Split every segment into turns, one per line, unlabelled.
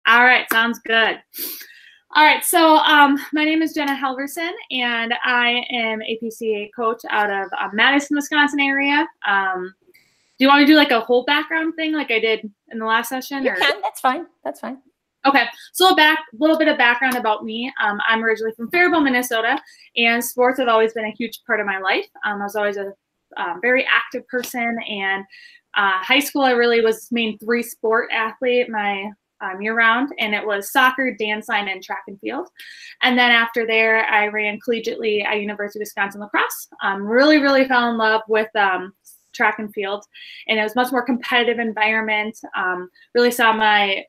All right, sounds good. All right, so my name is Jenna Halvorson, and I am a PCA coach out of Madison, Wisconsin area. Do you want to do like a whole background thing like I did in the last session?
You can. That's fine. That's fine.
Okay, so a little bit of background about me. I'm originally from Faribault, Minnesota, and sports have always been a huge part of my life. I was always a very active person, and high school I really was main 3-sport athlete my year-round, and it was soccer, dance line, and track and field. And then after there, I ran collegiately at University of Wisconsin lacrosse. Really fell in love with track and field, and it was a much more competitive environment. Really saw my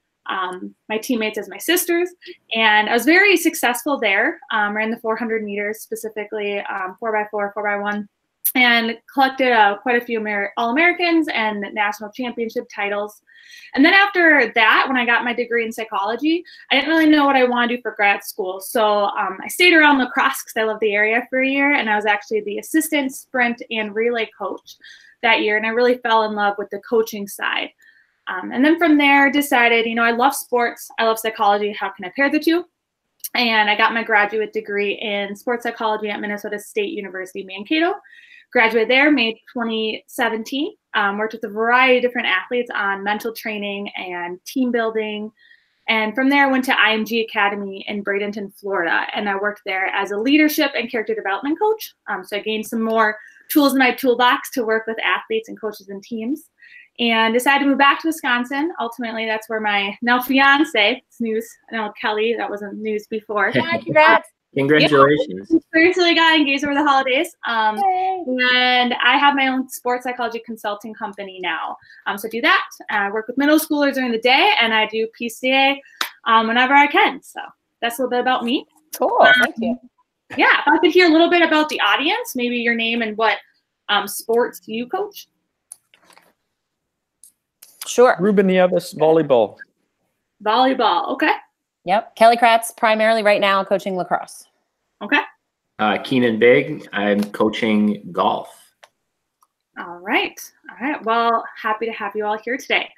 teammates as my sisters, and I was very successful there. Ran the 400 meters, specifically 4x4, 4x1, and collected quite a few All-Americans and national championship titles. And then after that, when I got my degree in psychology, I didn't really know what I wanted to do for grad school. So I stayed around lacrosse because I loved the area for a year, and I was actually the assistant sprint and relay coach that year, and I really fell in love with the coaching side. And then from there, decided, I love sports, I love psychology, how can I pair the two? And I got my graduate degree in sports psychology at Minnesota State University, Mankato. Graduated there, May 2017. Worked with a variety of different athletes on mental training and team building. And from there, I went to IMG Academy in Bradenton, Florida. And I worked there as a leadership and character development coach. So I gained some more tools in my toolbox to work with athletes and coaches and teams. And decided to move back to Wisconsin. Ultimately, that's where my now fiance, it's news. I know Kelly, that wasn't news before.
Yeah, congrats.
Congratulations.
Yeah, seriously got engaged over the holidays. And I have my own sports psychology consulting company now. So I do that. I work with middle schoolers during the day, and I do PCA whenever I can. So that's a little bit about me.
Cool. Thank you.
Yeah, if I could hear a little bit about the audience, maybe your name and what sports you coach.
Sure.
Ruben Nieves, volleyball.
Volleyball, okay.
Yep. Kelly Kratz, primarily right now coaching lacrosse.
Okay.
Keenan Big, I'm coaching golf.
All right. All right. Well, happy to have you all here today.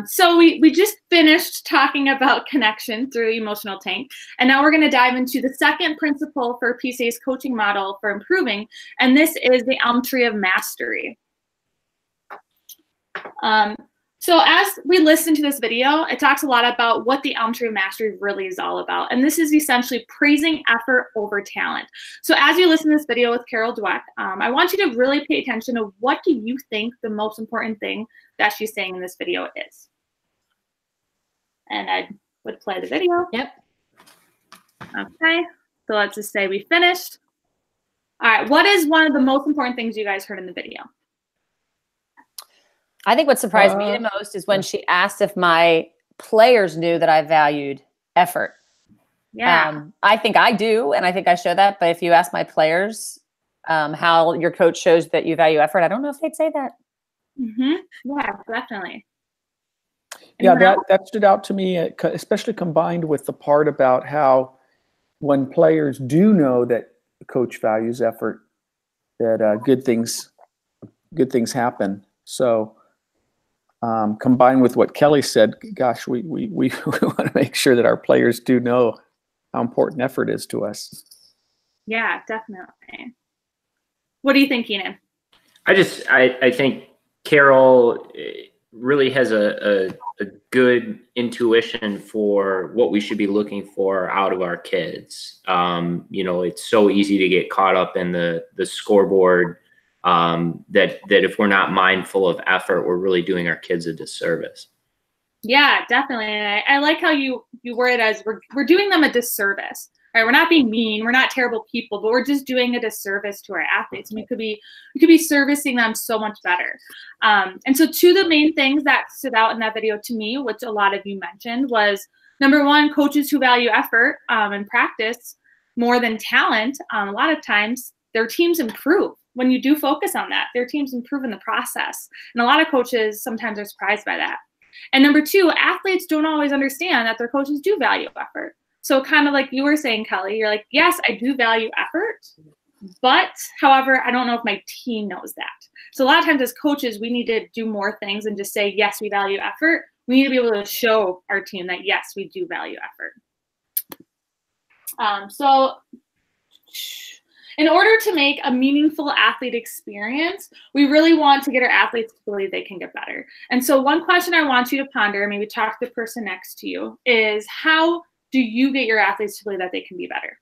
So we just finished talking about connection through emotional tank, and now we're going to dive into the second principle for PCA's coaching model for improving, and this is the Elm Tree of Mastery. So as we listen to this video, it talks a lot about what the Elm Tree of Mastery really is all about. And this is essentially praising effort over talent. So as you listen to this video with Carol Dweck, I want you to really pay attention to what do you think the most important thing that she's saying in this video is. And I would play the video.
Yep.
Okay, so let's just say we finished. All right, what is one of the most important things you guys heard in the video?
I think what surprised me the most is when she asked if my players knew that I valued effort.
Yeah.
I think I do, and I think I show that. But if you ask my players how your coach shows that you value effort, I don't know if they'd say that.
Mm-hmm. Yeah, definitely.
Yeah, that stood out to me, especially combined with the part about how when players do know that the coach values effort, that good things happen. So combined with what Kelly said, gosh, we want to make sure that our players do know how important effort is to us.
Yeah, definitely. What do you think, Keenan?
I think Carol really has a good intuition for what we should be looking for out of our kids. It's so easy to get caught up in the scoreboard, that if we're not mindful of effort, we're really doing our kids a disservice.
Yeah, definitely. And I like how you word it as we're doing them a disservice. Right? We're not being mean, we're not terrible people, but we're just doing a disservice to our athletes. And we could be servicing them so much better. And so two of the main things that stood out in that video to me, which a lot of you mentioned, was number one, coaches who value effort and practice more than talent. A lot of times their teams improve. When you do focus on that, their teams improve in the process. And a lot of coaches sometimes are surprised by that. And number two, athletes don't always understand that their coaches do value effort. So kind of like you were saying, Kelly, you're like, yes, I do value effort, but however, I don't know if my team knows that. So a lot of times as coaches, we need to do more things and just say, yes, we value effort. we need to be able to show our team that, yes, we do value effort. So in order to make a meaningful athlete experience, we really want to get our athletes to believe they can get better. And so one question I want you to ponder, maybe talk to the person next to you, is how do you get your athletes to believe that they can be better?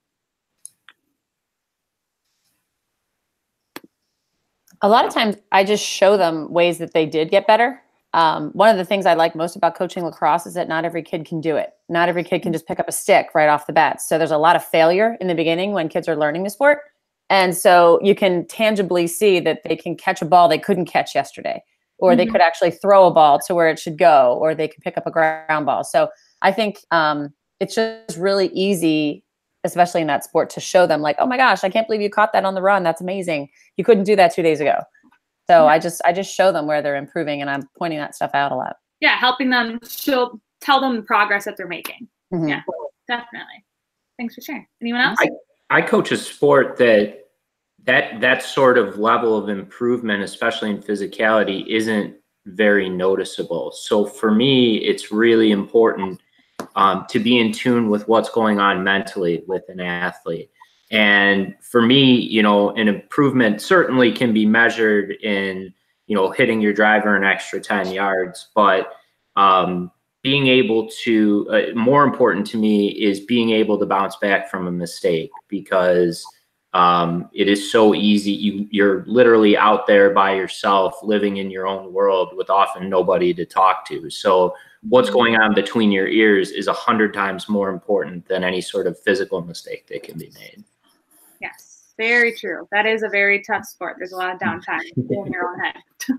A lot of times I just show them ways that they did get better. One of the things I like most about coaching lacrosse is that not every kid can do it. Not every kid can just pick up a stick right off the bat. So there's a lot of failure in the beginning when kids are learning the sport. And so you can tangibly see that they can catch a ball they couldn't catch yesterday, or they could actually throw a ball to where it should go, or they could pick up a ground ball. So I think it's just really easy, especially in that sport, to show them like, oh my gosh, I can't believe you caught that on the run. That's amazing. You couldn't do that 2 days ago. So I just show them where they're improving, and I'm pointing that stuff out a lot.
Yeah, helping them tell them the progress that they're making.
Mm-hmm.
Yeah, definitely. Thanks for sharing. Anyone else?
I coach a sport that sort of level of improvement, especially in physicality, isn't very noticeable. So for me, it's really important to be in tune with what's going on mentally with an athlete. And for me, you know, an improvement certainly can be measured in, you know, hitting your driver an extra 10 yards, but being able to, more important to me is being able to bounce back from a mistake, because it is so easy. You're literally out there by yourself, living in your own world with often nobody to talk to. So what's going on between your ears is 100 times more important than any sort of physical mistake that can be made.
Yes, very true. That is a very tough sport. There's a lot of downtime in your own head. Do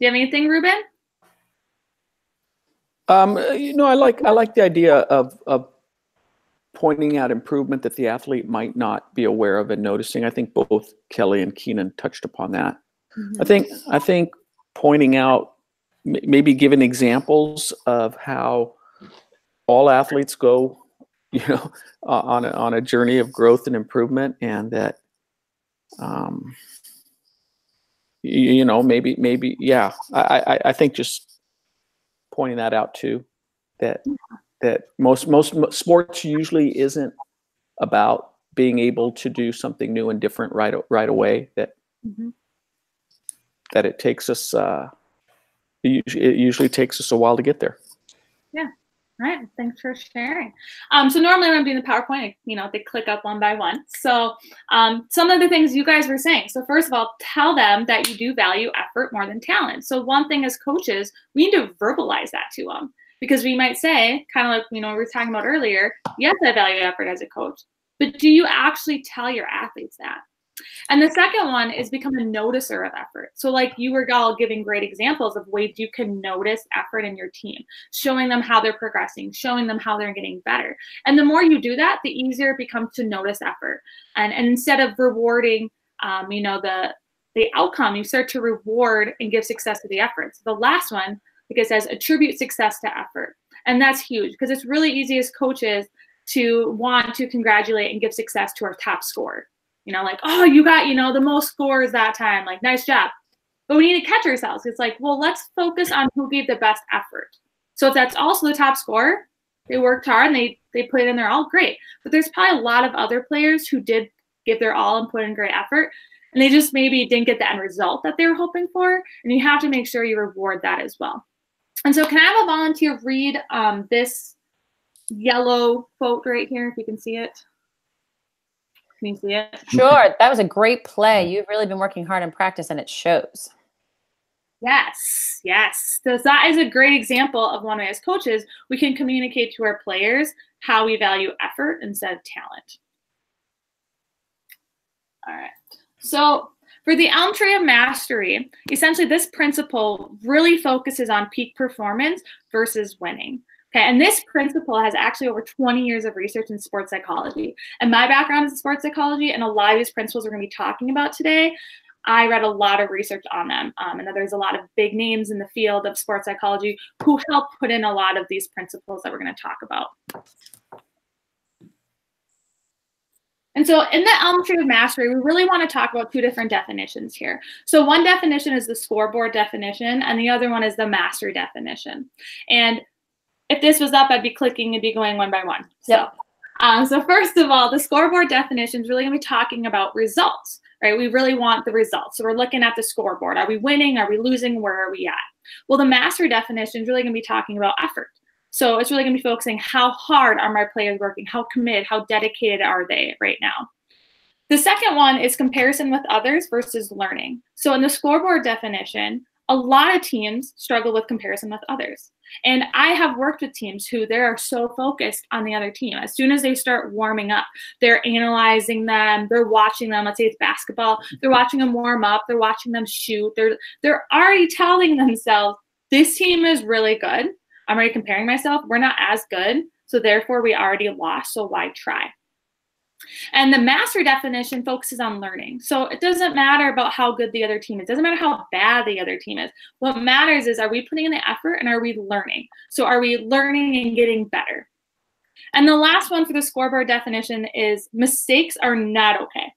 you have anything, Ruben?
You know, I like the idea of pointing out improvement that the athlete might not be aware of and noticing. I think both Kelly and Keenan touched upon that.
Mm-hmm.
I think pointing out, maybe giving examples of how all athletes go, you know, on a journey of growth and improvement, and that, you know, maybe, yeah. I think just pointing that out too, that most sports usually isn't about being able to do something new and different right away. That it takes us. It usually takes us a while to get there.
Yeah. All right. Thanks for sharing. So normally when I'm doing the PowerPoint, you know, they click up one by one. So some of the things you guys were saying. So first of all, tell them that you do value effort more than talent. So one thing as coaches, we need to verbalize that to them, because we might say, kind of like, you know, we were talking about earlier, yes, I value effort as a coach, but do you actually tell your athletes that? And the second one is become a noticer of effort. So like you were all giving great examples of ways you can notice effort in your team, showing them how they're progressing, showing them how they're getting better. And the more you do that, the easier it becomes to notice effort. And instead of rewarding, you know, the outcome, you start to reward and give success to the effort. So the last one, like it says, attribute success to effort. And that's huge, because it's really easy as coaches to want to congratulate and give success to our top scorer. You know, like, oh, you got, you know, the most scores that time, like, nice job. But we need to catch ourselves. It's like, well, let's focus on who gave the best effort. So if that's also the top scorer, they worked hard and they put it in their all, great. But there's probably a lot of other players who did give their all and put in great effort, and they just maybe didn't get the end result that they were hoping for. And you have to make sure you reward that as well. And so can I have a volunteer read this yellow quote right here, if you can see it? Can you see it?
Sure. That was a great play. You've really been working hard in practice, and it shows.
Yes, yes. So that is a great example of one way as coaches, we can communicate to our players how we value effort instead of talent. All right. So for the Elm Tree of Mastery, essentially this principle really focuses on peak performance versus winning. Okay, and this principle has actually over 20 years of research in sports psychology. And my background is in sports psychology, and a lot of these principles we're going to be talking about today, I read a lot of research on them. And there's a lot of big names in the field of sports psychology who help put in a lot of these principles that we're going to talk about. And so in the Elm Tree of Mastery, we really want to talk about two different definitions here. So one definition is the scoreboard definition, and the other one is the mastery definition. And if this was up, I'd be clicking and be going one by one.
Yep.
So first of all, the scoreboard definition is really going to be talking about results, right? We really want the results. So we're looking at the scoreboard. Are we winning? Are we losing? Where are we at? Well, the mastery definition is really going to be talking about effort. So it's really going to be focusing how hard are my players working? How committed, how dedicated are they right now? The second one is comparison with others versus learning. So in the scoreboard definition, a lot of teams struggle with comparison with others. And I have worked with teams who they are so focused on the other team. As soon as they start warming up, they're analyzing them, they're watching them. Let's say it's basketball, they're watching them warm up, they're watching them shoot. They're already telling themselves, this team is really good. I'm already comparing myself. We're not as good. So therefore we already lost. So why try? And the mastery definition focuses on learning. So it doesn't matter about how good the other team is. It doesn't matter how bad the other team is. What matters is, are we putting in the effort and are we learning? So are we learning and getting better? And the last one for the scoreboard definition is mistakes are not okay.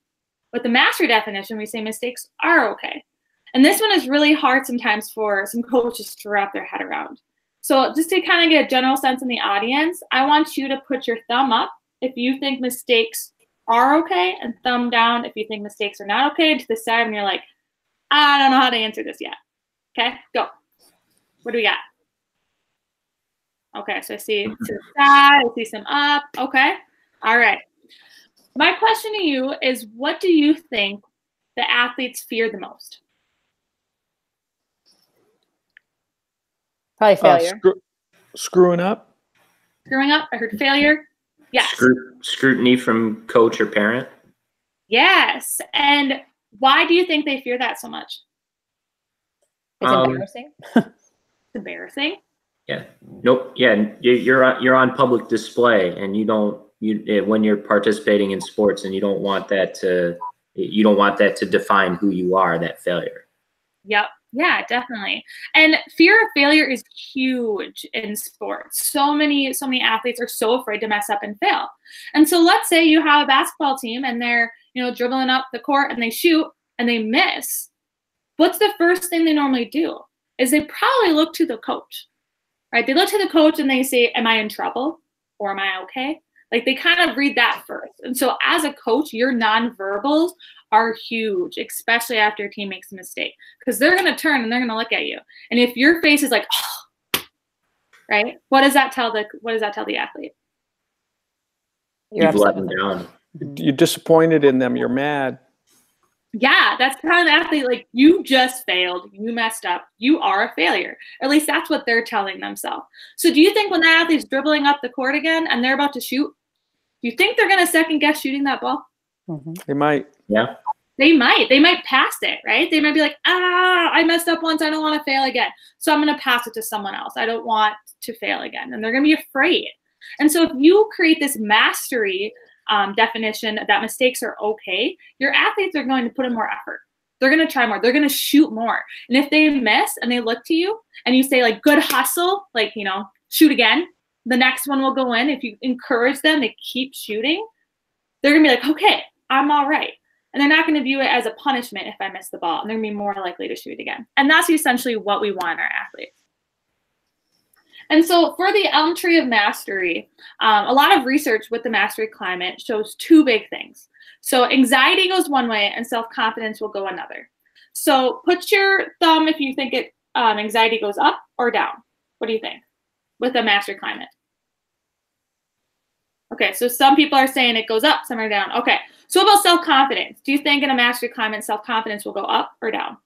With the mastery definition, we say mistakes are okay. And this one is really hard sometimes for some coaches to wrap their head around. So just to kind of get a general sense in the audience, I want you to put your thumb up if you think mistakes are okay, and thumb down if you think mistakes are not okay, to the side and you're like, I don't know how to answer this yet. Okay, go. What do we got? Okay, so I see to the side, I see some up. Okay, all right. My question to you is, what do you think the athletes fear the most?
Probably failure.
Screwing up.
Screwing up? I heard failure. Yes.
Scrutiny from coach or parent.
Yes. And why do you think they fear that so much?
It's embarrassing.
It's embarrassing.
Yeah. Nope. Yeah. You're on public display, and when you're participating in sports, and you don't want that to define who you are. That failure.
Yep. Yeah, definitely. And fear of failure is huge in sports. So many athletes are so afraid to mess up and fail. And so let's say you have a basketball team and they're, dribbling up the court and they shoot and they miss. What's the first thing they normally do? Is they probably look to the coach, right? They look to the coach and they say, am I in trouble or am I okay? Like, they kind of read that first. And so as a coach, your nonverbals are huge, especially after your team makes a mistake, because they're going to turn and they're going to look at you. And if your face is like, oh, right? What does that tell the athlete?
You've let them down.
You're disappointed in them. You're mad.
Yeah, that's kind of the athlete, like, you just failed, you messed up, you are a failure. At least that's what they're telling themselves. So do you think when that athlete's dribbling up the court again and they're about to shoot, do you think they're going to second guess shooting that ball?
Mm-hmm.
They might.
Yeah.
They might pass it, right? They might be like, I messed up once, I don't want to fail again. So I'm going to pass it to someone else. I don't want to fail again. And they're going to be afraid. And so if you create this mastery definition that mistakes are okay, your athletes are going to put in more effort. They're going to try more. They're going to shoot more. And if they miss and they look to you and you say, like, good hustle, like, shoot again, the next one will go in. If you encourage them to keep shooting, they're going to be like, okay, I'm all right. And they're not going to view it as a punishment if I miss the ball. And they're going to be more likely to shoot again. And that's essentially what we want in our athletes. And so for the Elm Tree of Mastery, a lot of research with the mastery climate shows two big things. So anxiety goes one way and self-confidence will go another. So put your thumb if you think anxiety goes up or down. What do you think with the mastery climate? Okay, so some people are saying it goes up, some are down. Okay, so what about self-confidence? Do you think in a mastery climate, self-confidence will go up or down?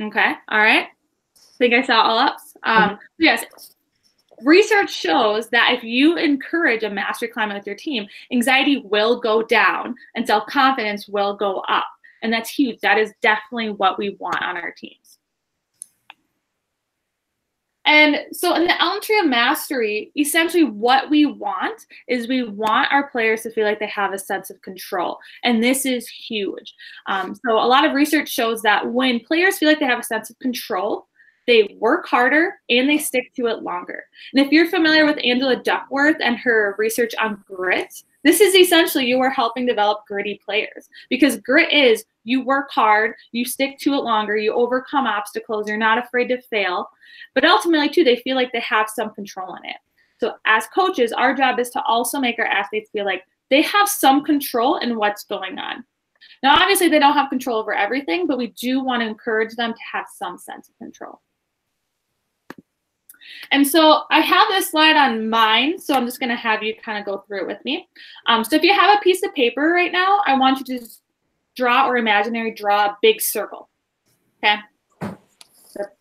Okay, all right. I think I saw all ups. Yes, research shows that if you encourage a mastery climate with your team, anxiety will go down and self-confidence will go up. And that's huge. That is definitely what we want on our teams. And so in the Elm Tree of Mastery, essentially what we want is we want our players to feel like they have a sense of control. And this is huge. So a lot of research shows that when players feel like they have a sense of control, they work harder and they stick to it longer. And if you're familiar with Angela Duckworth and her research on grit, this is essentially you are helping develop gritty players, because grit is you work hard, you stick to it longer, you overcome obstacles, you're not afraid to fail, but ultimately too, they feel like they have some control in it. So as coaches, our job is to also make our athletes feel like they have some control in what's going on. Now, obviously they don't have control over everything, but we do want to encourage them to have some sense of control. And so I have this slide on mine, so I'm just going to have you kind of go through it with me. So if you have a piece of paper right now, I want you to just draw or imaginary draw a big circle. Okay? A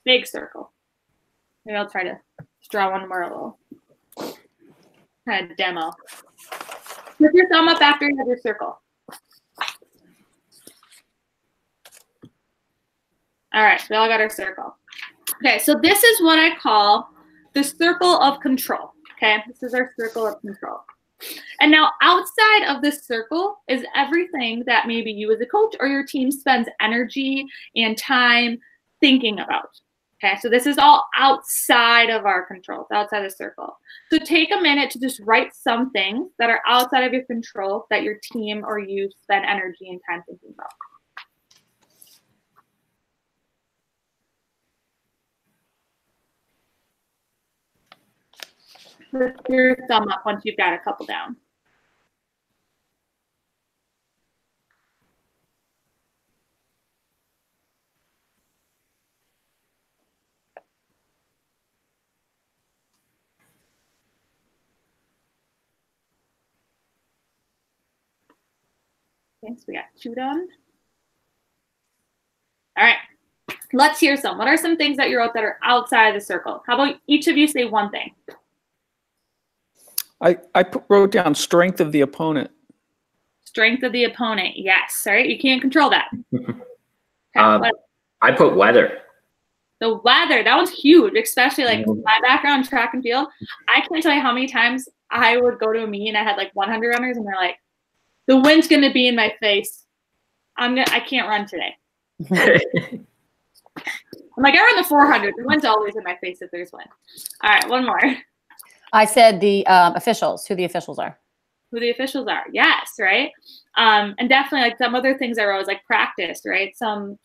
big circle. Maybe I'll try to draw one more little kind of demo. Put your thumb up after you have your circle. All right, we all got our circle. Okay, so this is what I call the circle of control. Okay, this is our circle of control. And now outside of this circle is everything that maybe you as a coach or your team spends energy and time thinking about. Okay, so this is all outside of our control, it's outside the circle. So take a minute to just write some things that are outside of your control that your team or you spend energy and time thinking about. Put your thumb up once you've got a couple down. Okay, so we got 2 done. All right, let's hear some. What are some things that you wrote that are outside of the circle? How about each of you say one thing?
I wrote down strength of the opponent.
Strength of the opponent, yes. All right, you can't control that.
Okay, I put weather.
The weather, that one's huge, especially like my background in track and field. I can't tell you how many times I would go to a meet and I had like 100 runners and they're like, the wind's gonna be in my face. I can't run today. I'm like, I run the 400. The wind's always in my face if there's wind. All right, one more.
I said the officials, who the officials are.
Who the officials are, yes, right? And definitely like some other things I wrote was like practice, right? Some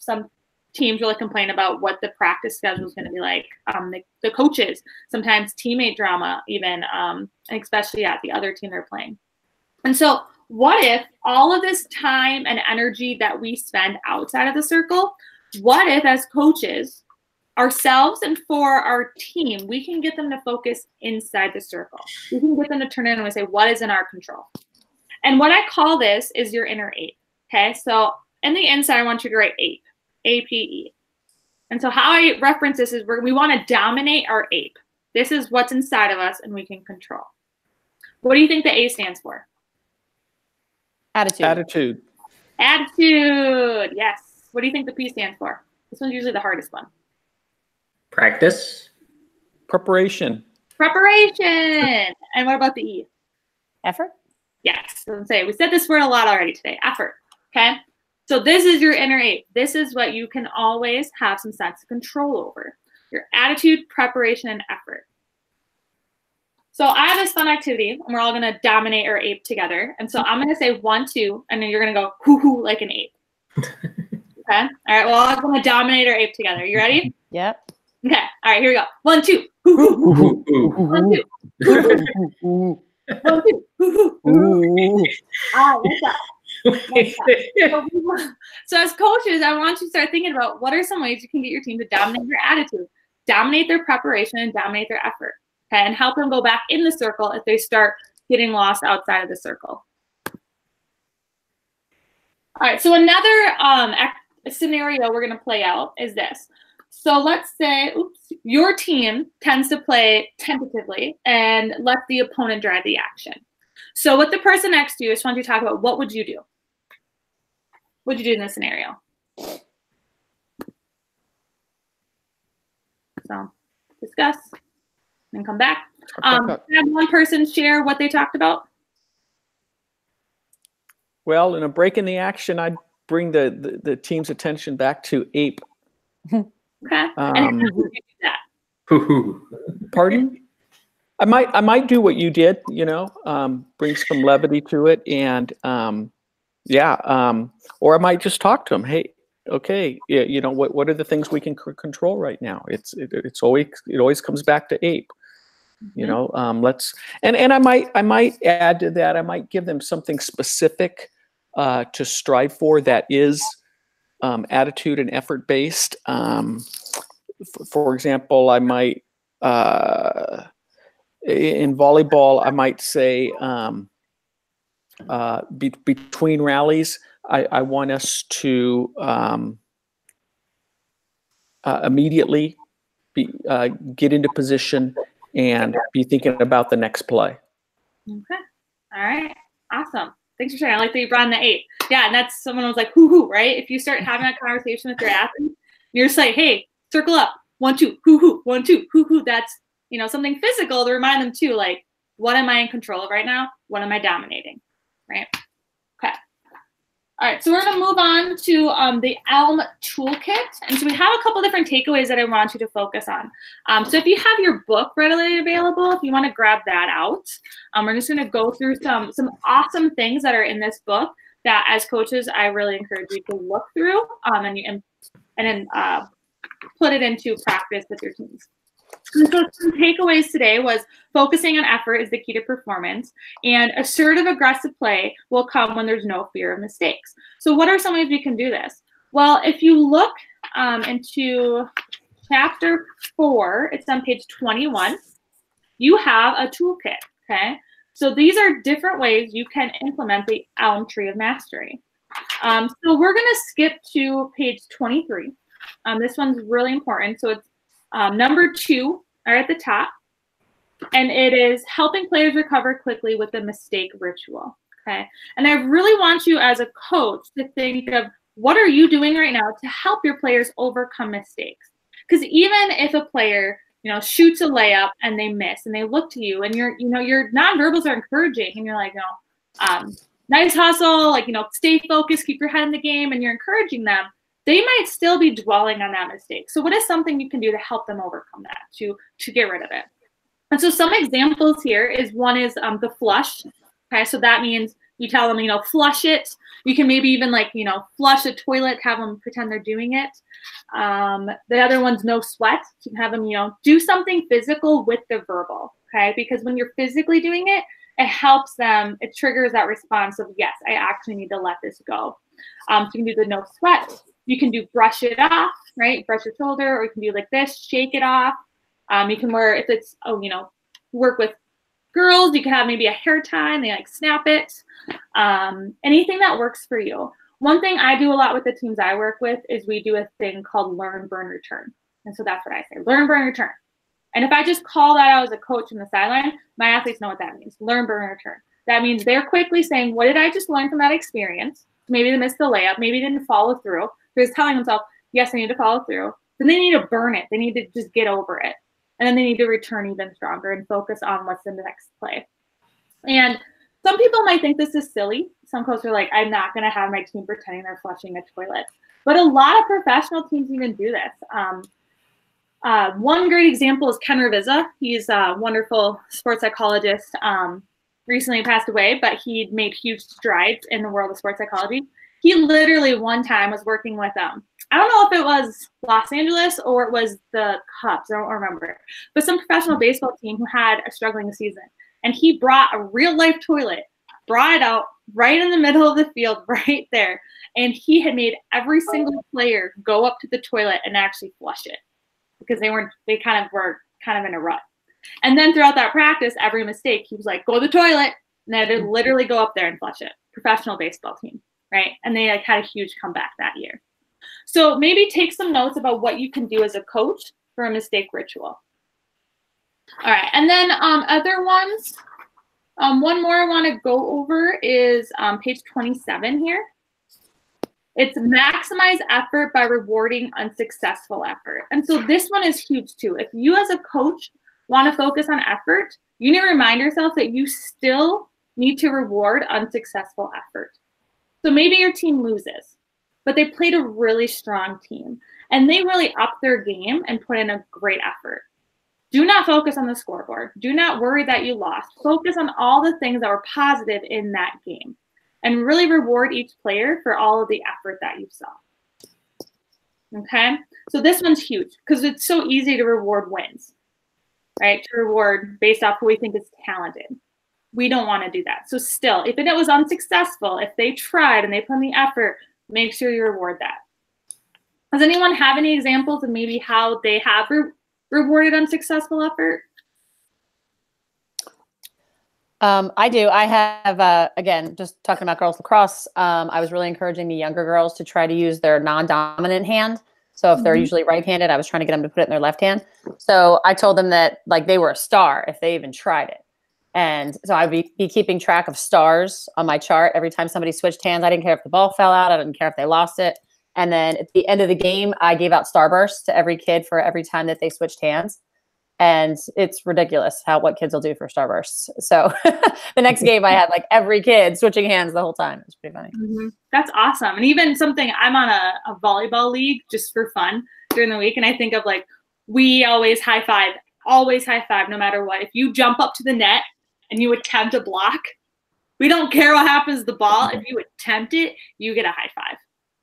teams really complain about what the practice schedule is going to be like. The coaches, sometimes teammate drama even, and especially at the other team they're playing. And so what if all of this time and energy that we spend outside of the circle, what if as coaches, ourselves and for our team, we can get them to focus inside the circle. We can get them to turn in and we say, what is in our control? And what I call this is your inner ape. Okay, so in the inside, I want you to write ape, A-P-E. And so how I reference this is we want to dominate our ape. This is what's inside of us and we can control. What do you think the A stands for?
Attitude.
Attitude.
Attitude, yes. What do you think the P stands for? This one's usually the hardest one.
Practice.
Preparation.
Preparation. And what about the E?
Effort.
Yes. Let's say we said this word a lot already today. Effort. Okay. So this is your inner ape. This is what you can always have some sense of control over. Your attitude, preparation, and effort. So I have this fun activity, and we're all going to dominate our ape together. And so I'm going to say 1, 2, and then you're going to go hoo-hoo like an ape. Okay. All right. Well, I'm going to dominate our ape together. You ready?
Yep.
Okay. All right. Here we go. 1, 2. Hoo-hoo. 1, 2. Hoo-hoo. 1, 2. Hoo-hoo. Ah, so as coaches, I want you to start thinking about what are some ways you can get your team to dominate their attitude, dominate their preparation, and dominate their effort. Okay, and help them go back in the circle if they start getting lost outside of the circle. All right, so another scenario we're going to play out is this. So let's say, your team tends to play tentatively and let the opponent drive the action. So with the person next to you, I just want you to talk about what would you do? What would you do in this scenario? So discuss and come back. Have one person share what they talked about.
Well, in a break in the action, I'd bring the team's attention back to ape.
Okay. And how would you do that?
Pardon? I might do what you did, you know, bring some levity to it, and or I might just talk to them. Hey, okay, you know, what are the things we can control right now? It always comes back to ape. You know, let's and I might add to that. I might give them something specific to strive for that is attitude and effort based. For example, I might in volleyball, I might say between rallies, I want us to immediately get into position and be thinking about the next play.
Okay. All right. Awesome. Thanks for sharing. I like that you brought in the 8. Yeah, and that's someone was like, hoo, right? If you start having a conversation with your athlete, you're just like, hey, circle up. 1, 2, hoo, 1, 2, hoo. That's, you know, something physical to remind them too, like, what am I in control of right now? What am I dominating? Right? Okay. All right, so we're going to move on to the ELM toolkit. And so we have a couple different takeaways that I want you to focus on. So if you have your book readily available, if you want to grab that out, we're just going to go through some awesome things that are in this book that as coaches, I really encourage you to look through and then put it into practice with your teams. And so some takeaways today was focusing on effort is the key to performance, and assertive aggressive play will come when there's no fear of mistakes. So what are some ways we can do this? Well, if you look into chapter 4, it's on page 21, you have a toolkit, okay? So these are different ways you can implement the ELM tree of mastery. So we're gonna skip to page 23. This one's really important. So it's number 2 are at the top, and it is helping players recover quickly with the mistake ritual, okay? And I really want you as a coach to think of what are you doing right now to help your players overcome mistakes? Because even if a player, you know, shoots a layup and they miss and they look to you and your nonverbals are encouraging and you're like, you know, nice hustle, like, you know, stay focused, keep your head in the game, and you're encouraging them, they might still be dwelling on that mistake. So what is something you can do to help them overcome that, to get rid of it? And so some examples here is one is the flush. Okay, so that means you tell them, you know, flush it. You can maybe even like, you know, flush a toilet, have them pretend they're doing it. The other one's no sweat. You can have them, you know, do something physical with the verbal, okay? Because when you're physically doing it, it helps them, it triggers that response of, yes, I actually need to let this go. So you can do the no sweat. You can do brush it off, right? Brush your shoulder, or you can do like this, shake it off. You can wear, if it's, you know, work with girls, you can have maybe a hair tie and they like snap it. Anything that works for you. One thing I do a lot with the teams I work with is we do a thing called learn, burn, return. And so that's what I say, learn, burn, return. And if I just call that out as a coach from the sideline, my athletes know what that means, learn, burn, return. That means they're quickly saying, what did I just learn from that experience? Maybe they missed the layup, maybe they didn't follow through. They're just telling themselves, yes, I need to follow through. Then they need to burn it. They need to just get over it. And then they need to return even stronger and focus on what's in the next play. And some people might think this is silly. Some coaches are like, I'm not going to have my team pretending they're flushing a toilet. But a lot of professional teams even do this. One great example is Ken Ravizza. He's a wonderful sports psychologist. Recently passed away, but he made huge strides in the world of sports psychology. He literally one time was working with I don't know if it was Los Angeles or it was the Cubs, I don't remember, but some professional baseball team who had a struggling season. And he brought a real life toilet, brought it out right in the middle of the field, right there. And he had made every single player go up to the toilet and actually flush it because they were kind of in a rut. And then throughout that practice, every mistake, he was like, go to the toilet. And they would literally go up there and flush it. Professional baseball team, right? And they like had a huge comeback that year. So maybe take some notes about what you can do as a coach for a mistake ritual. All right, and then other ones. One more I want to go over is page 27 here. It's maximize effort by rewarding unsuccessful effort. And so this one is huge too. If you as a coach want to focus on effort, you need to remind yourself that you still need to reward unsuccessful effort. So maybe your team loses. but they played a really strong team. And they really upped their game and put in a great effort. Do not focus on the scoreboard. Do not worry that you lost. Focus on all the things that were positive in that game and really reward each player for all of the effort that you saw. Okay? So this one's huge because it's so easy to reward wins, right? To reward based off who we think is talented. We don't want to do that. So still, if it was unsuccessful, if they tried and they put in the effort, make sure you reward that. Does anyone have any examples of maybe how they have rewarded unsuccessful effort?
I do. I have, again, just talking about girls lacrosse, I was really encouraging the younger girls to try to use their non-dominant hand. So if they're usually right-handed, I was trying to get them to put it in their left hand. So I told them that like they were a star if they even tried it. And so I'd be keeping track of stars on my chart every time somebody switched hands. I didn't care if the ball fell out. I didn't care if they lost it. And then at the end of the game, I gave out starbursts to every kid for every time that they switched hands. And it's ridiculous what kids will do for starbursts. So the next game I had like every kid switching hands the whole time. It was pretty funny.
That's awesome. And even something, I'm on a volleyball league just for fun during the week. And I think of like, we always high five no matter what. If you jump up to the net and you attempt a block, we don't care what happens to the ball. If you attempt it, you get a high five.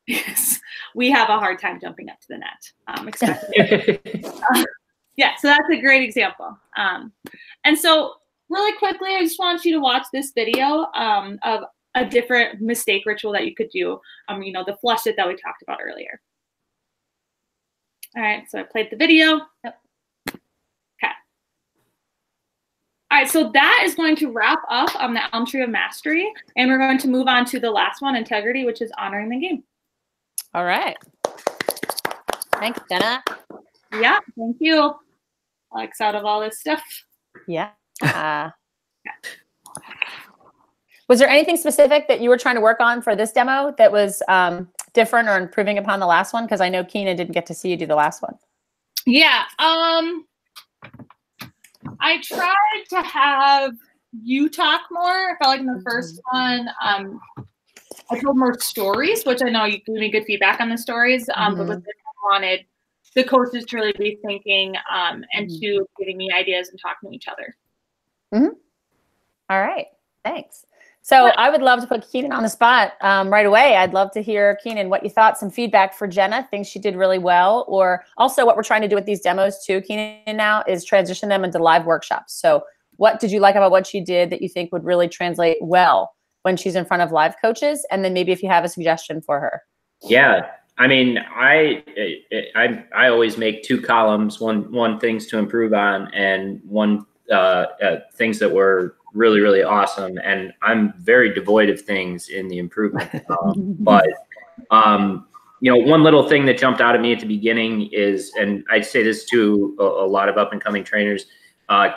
Because we have a hard time jumping up to the net. Yeah, so that's a great example. And so really quickly, I just want you to watch this video of a different mistake ritual that you could do. You know, the flush it that we talked about earlier. All right, so I played the video. Yep. Okay. All right, so that is going to wrap up on the Elm Tree of Mastery. And we're going to move on to the last one, integrity, which is honoring the game.
All right. Thanks, Jenna.
Yeah, thank you. Alex out of all this stuff.
Yeah. Was there anything specific that you were trying to work on for this demo that was different or improving upon the last one? Because I know Keenan didn't get to see you do the last one.
Yeah. I tried to have you talk more. I felt like in the first one, I told more stories, which I know you gave me good feedback on the stories, but with this, I wanted the coaches to really be thinking and to giving me ideas and talking to each other.
All right, thanks. So I would love to put Keenan on the spot right away. I'd love to hear, Keenan, what you thought, some feedback for Jenna, things she did really well, or also what we're trying to do with these demos too, Keenan, now is transition them into live workshops. So what did you like about what she did that you think would really translate well when she's in front of live coaches? And then maybe if you have a suggestion for her.
Yeah. I mean, I always make two columns, one things to improve on and one things that were really, really awesome. And I'm very devoid of things in the improvement. But, you know, one little thing that jumped out at me at the beginning is, and I'd say this to a lot of up and coming trainers,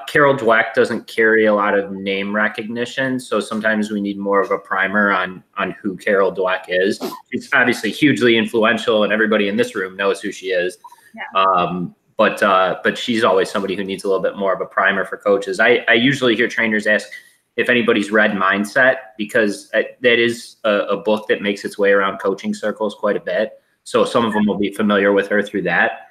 Carol Dweck doesn't carry a lot of name recognition. So sometimes we need more of a primer on who Carol Dweck is. She's obviously hugely influential and everybody in this room knows who she is. Yeah. But she's always somebody who needs a little bit more of a primer for coaches. I usually hear trainers ask if anybody's read Mindset, because that is a book that makes its way around coaching circles quite a bit. So some of them will be familiar with her through that.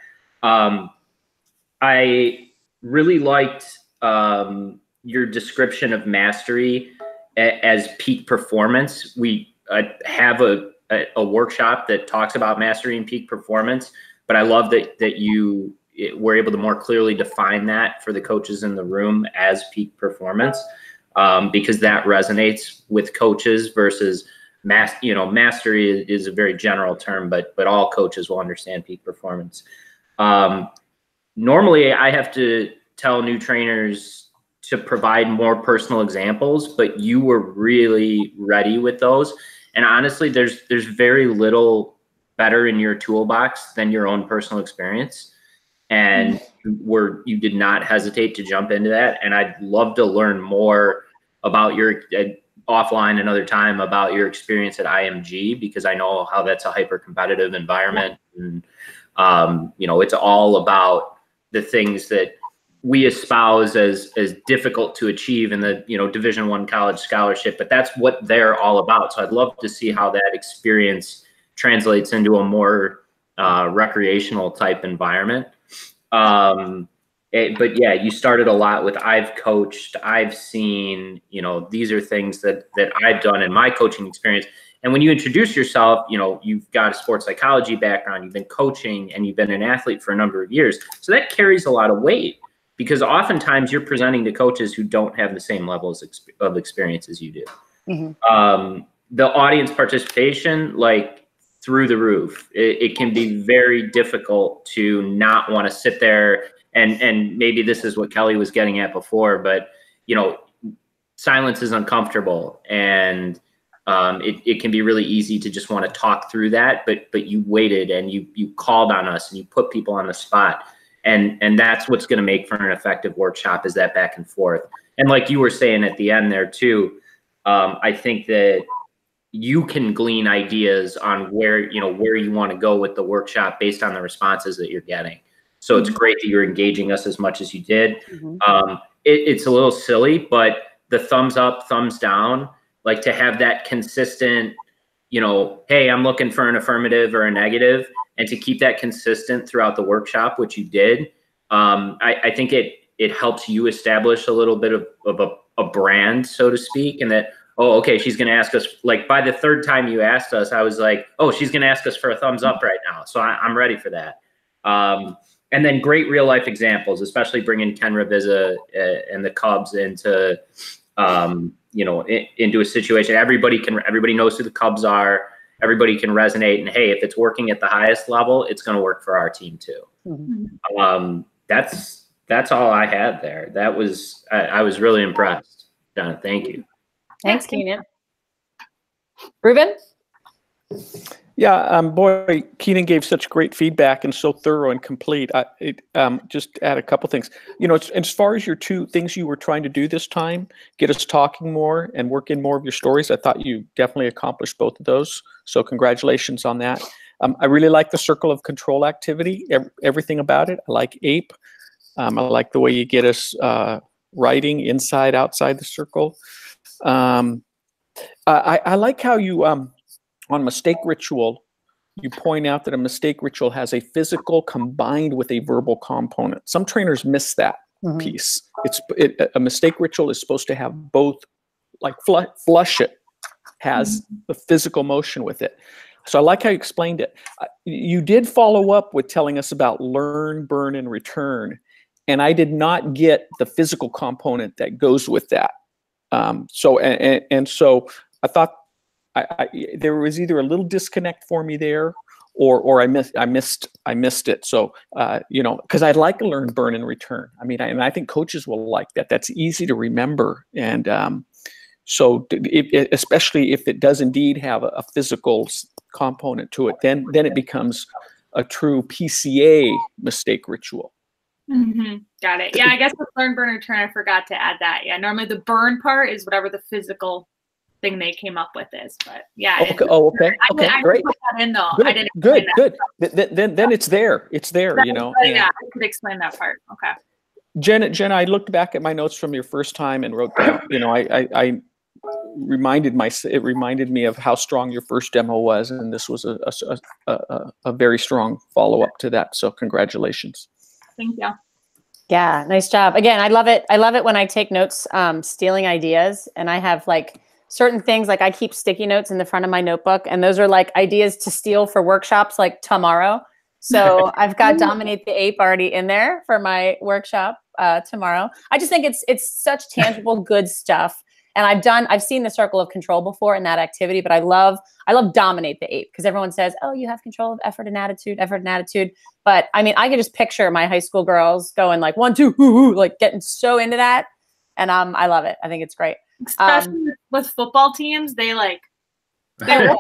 I really liked your description of mastery as peak performance. We have a workshop that talks about mastery and peak performance, but I love that you were able to more clearly define that for the coaches in the room as peak performance, because that resonates with coaches versus mastery is a very general term, but all coaches will understand peak performance. Normally I have to tell new trainers to provide more personal examples, but you were really ready with those. And honestly, there's very little better in your toolbox than your own personal experience. And you did not hesitate to jump into that. And I'd love to learn more about your offline another time about your experience at IMG, because I know how that's a hyper competitive environment. And, you know, it's all about the things that we espouse as difficult to achieve in the, you know, Division I college scholarship, but that's what they're all about. So I'd love to see how that experience translates into a more recreational type environment. But yeah, you started a lot with I've coached, I've seen, these are things that I've done in my coaching experience. And when you introduce yourself, you've got a sports psychology background, you've been coaching, and you've been an athlete for a number of years. So that carries a lot of weight, because oftentimes you're presenting to coaches who don't have the same levels of experience as you do. Mm-hmm. The audience participation, like, through the roof. It can be very difficult to not want to sit there, and maybe this is what Kelly was getting at before, but silence is uncomfortable, and it can be really easy to just want to talk through that, but you waited and you called on us and you put people on the spot, and that's what's going to make for an effective workshop, is that back and forth. And like you were saying at the end there too, I think that you can glean ideas on where you want to go with the workshop based on the responses that you're getting. So it's great that you're engaging us as much as you did. Mm-hmm. It's a little silly, but the thumbs up, thumbs down, like, to have that consistent, hey, I'm looking for an affirmative or a negative, and to keep that consistent throughout the workshop, which you did. I think it helps you establish a little bit of a brand, so to speak, and that, oh, okay, she's going to ask us, like, by the third time you asked us, I was like, oh, she's going to ask us for a thumbs up right now. So I'm ready for that. And then great real life examples, especially bringing Ken Ravizza and the Cubs into, into a situation. Everybody knows who the Cubs are. Everybody can resonate. And hey, if it's working at the highest level, it's going to work for our team too. Mm-hmm. That's all I had there. That was, I was really impressed. Jenna, thank you.
Thanks, Keenan. Ruben?
Yeah, boy, Keenan gave such great feedback and so thorough and complete. Just add a couple things. As far as your two things you were trying to do this time, get us talking more and work in more of your stories, I thought you definitely accomplished both of those. So congratulations on that. I really like the circle of control activity, everything about it. I like APE. I like the way you get us writing inside, outside the circle. I like how you... on mistake ritual, you point out that a mistake ritual has a physical combined with a verbal component. Some trainers miss that piece. A mistake ritual is supposed to have both, like flush it, has the physical motion with it. So I like how you explained it. You did follow up with telling us about learn, burn, and return. And I did not get the physical component that goes with that. So I thought, there was either a little disconnect for me there, or I missed it. So because I'd like to learn, burn, and return. I mean, I think coaches will like that. That's easy to remember, and especially if it does indeed have a physical component to it, then it becomes a true PCA mistake ritual.
Mm-hmm. Got it. Yeah, I guess with learn, burn, return, I forgot to add that. Yeah, normally the burn part is whatever the physical thing they came up with is, but yeah.
Okay. I
great. Put that in though.
Good,
I didn't.
Good. Then it's there. It's there.
Yeah, I could explain that part. Okay.
Jenna, I looked back at my notes from your first time and wrote down. I reminded me of how strong your first demo was, and this was a very strong follow up to that. So congratulations.
Thank you.
Yeah, nice job. Again, I love it. I love it when I take notes, stealing ideas, and I have like certain things, like I keep sticky notes in the front of my notebook, and those are like ideas to steal for workshops like tomorrow. So I've got Dominate the Ape already in there for my workshop tomorrow. I just think it's such tangible, good stuff. And I've seen the circle of control before in that activity, but I love Dominate the Ape, because everyone says, oh, you have control of effort and attitude. But I mean, I can just picture my high school girls going like 1, 2, like getting so into that. And I love it. I think it's great.
Especially with football teams, they
definitely.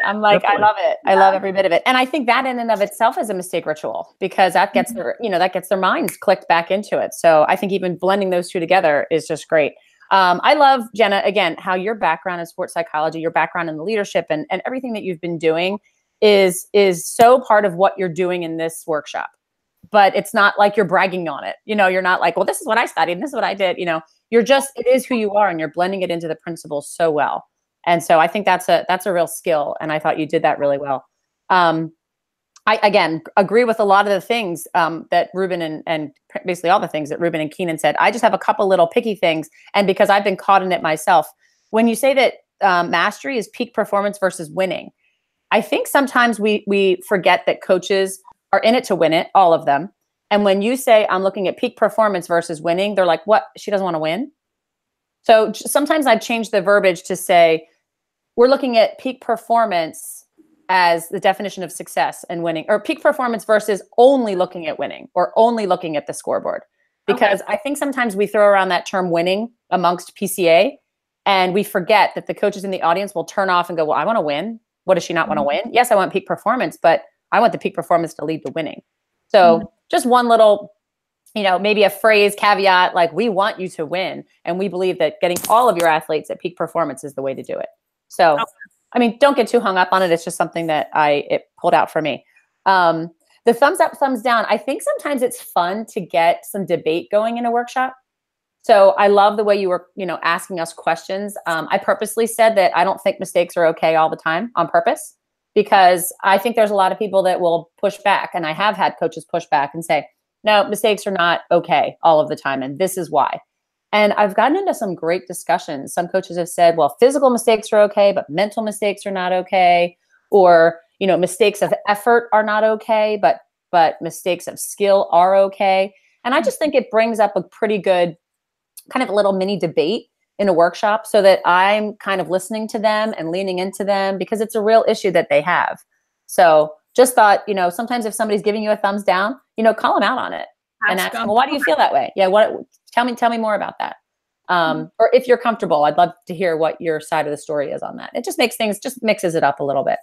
I'm like, definitely. I love it. I love every bit of it. And I think that in and of itself is a mistake ritual, because that gets their minds clicked back into it. So I think even blending those two together is just great. I love, Jenna, again, how your background in sports psychology, your background in the leadership and everything that you've been doing is so part of what you're doing in this workshop. But it's not like you're bragging on it. You're not like, well, this is what I studied and this is what I did. It is who you are, and you're blending it into the principles so well. And so I think that's a real skill. And I thought you did that really well. I, again, agree with a lot of the things that Ruben and basically all the things that Ruben and Keenan said. I just have a couple little picky things. And because I've been caught in it myself, when you say that mastery is peak performance versus winning, I think sometimes we forget that coaches are in it to win it, all of them. And when you say, I'm looking at peak performance versus winning, they're like, what? She doesn't want to win? So sometimes I've changed the verbiage to say, we're looking at peak performance as the definition of success and winning, or peak performance versus only looking at winning or only looking at the scoreboard. Because I think sometimes we throw around that term winning amongst PCA, and we forget that the coaches in the audience will turn off and go, well, I want to win. What does she not want to win? Yes, I want peak performance, but I want the peak performance to lead to winning. So just one little, maybe a phrase, caveat, like, we want you to win. And we believe that getting all of your athletes at peak performance is the way to do it. So, I mean, don't get too hung up on it. It's just something that it pulled out for me. The thumbs up, thumbs down. I think sometimes it's fun to get some debate going in a workshop. So I love the way you were, asking us questions. I purposely said that I don't think mistakes are okay all the time on purpose, because I think there's a lot of people that will push back. And I have had coaches push back and say, no, mistakes are not okay all of the time. And this is why. And I've gotten into some great discussions. Some coaches have said, well, physical mistakes are okay, but mental mistakes are not okay. Or, mistakes of effort are not okay, but mistakes of skill are okay. And I just think it brings up a pretty good kind of a little mini debate in a workshop, so that I'm kind of listening to them and leaning into them, because it's a real issue that they have. So just thought, sometimes if somebody's giving you a thumbs down, call them out on it and ask them, well, why do you feel that way? Yeah. Tell me more about that. Or if you're comfortable, I'd love to hear what your side of the story is on that. It just makes things, just mixes it up a little bit,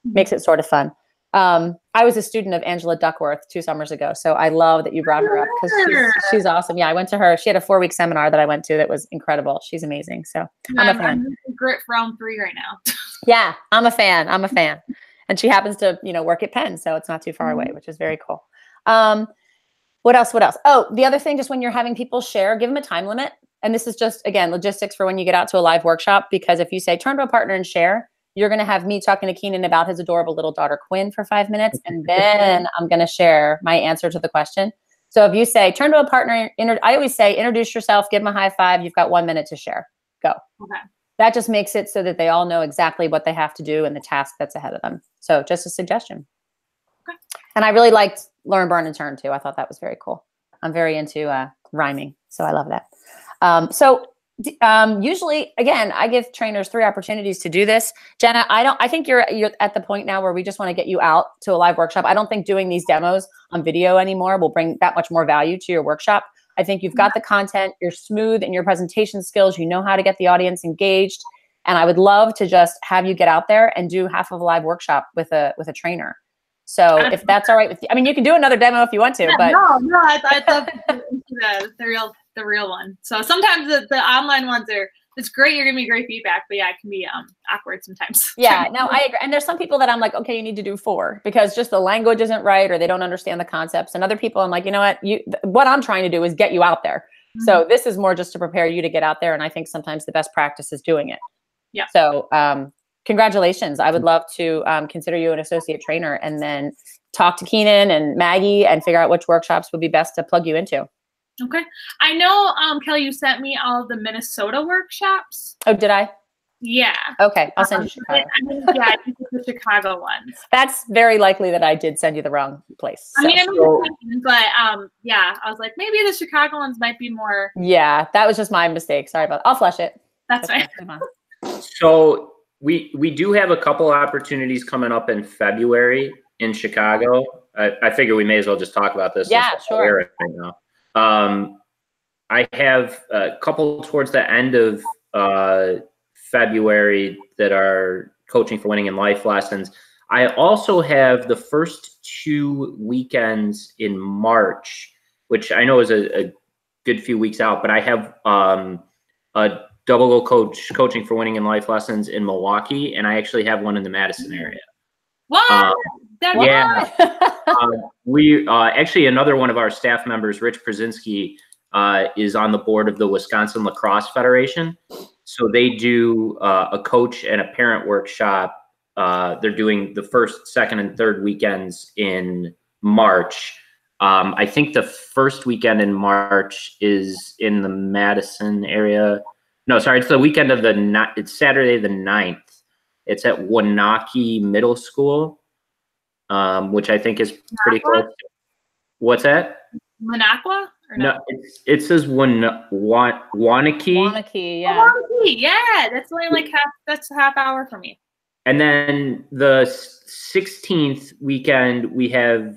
makes it sort of fun. I was a student of Angela Duckworth 2 summers ago. So I love that you brought her up, because she's awesome. Yeah, I went to her. She had a 4-week seminar that I went to that was incredible. She's amazing. So I'm a fan.
I'm grit round 3 right now.
Yeah, I'm a fan. And she happens to, work at Penn. So it's not too far away, which is very cool. What else? Oh, the other thing, just when you're having people share, give them a time limit. And this is just, again, logistics for when you get out to a live workshop, because if you say, turn to a partner and share, you're going to have me talking to Keenan about his adorable little daughter, Quinn, for 5 minutes. And then I'm going to share my answer to the question. So if you say, turn to a partner, I always say, introduce yourself, give them a high five. You've got 1 minute to share. Go. Okay. That just makes it so that they all know exactly what they have to do and the task that's ahead of them. So just a suggestion. Okay. And I really liked learn, burn, and turn too. I thought that was very cool. I'm very into rhyming, so I love that. Usually, again, I give trainers 3 opportunities to do this. Jenna, I think you're at the point now where we just want to get you out to a live workshop. I don't think doing these demos on video anymore will bring that much more value to your workshop. I think you've got the content, you're smooth in your presentation skills, you know how to get the audience engaged. And I would love to just have you get out there and do half of a live workshop with a trainer. So if that's all right with you, I mean, you can do another demo if you want to, but
no, I love the real one. So sometimes the online ones it's great. You're giving me great feedback, but yeah, it can be awkward sometimes.
Yeah, no, I agree. And there's some people that I'm like, okay, you need to do 4 because just the language isn't right, or they don't understand the concepts. And other people, I'm like, you know what I'm trying to do is get you out there. Mm-hmm. So this is more just to prepare you to get out there. And I think sometimes the best practice is doing it. Yeah. So congratulations. I would love to consider you an associate trainer, and then talk to Keenan and Maggie and figure out which workshops would be best to plug you into.
Okay. I know, Kelly, you sent me all of the Minnesota workshops.
Oh, did I?
Yeah.
Okay. I'll send you Chicago.
I think the Chicago ones.
That's very likely that I did send you the wrong place.
So. I mean, but yeah, I was like, maybe the Chicago ones might be more.
Yeah, that was just my mistake. Sorry about that. I'll flush it.
That's right.
So we do have a couple opportunities coming up in February in Chicago. I figure we may as well just talk about this.
Yeah, sure.
Right now. I have a couple towards the end of February that are coaching for winning in life lessons. I also have the first 2 weekends in March, which I know is a good few weeks out, but I have a double goal coaching for winning in life lessons in Milwaukee, and I actually have one in the Madison area.
What?
Yeah. We actually, another one of our staff members, Rich Przinski, is on the board of the Wisconsin Lacrosse Federation. So they do a coach and a parent workshop. They're doing the first, second, and third weekends in March. I think the first weekend in March is in the Madison area. No, sorry, it's the weekend of it's Saturday the 9th. It's at Wanaki Middle School, which I think is pretty close. What's that?
Minocqua? Or no,
it says Wanaki.
Wanaki, yeah.
Oh, Wanaki, yeah, that's only like that's a half hour for me.
And then the 16th weekend, we have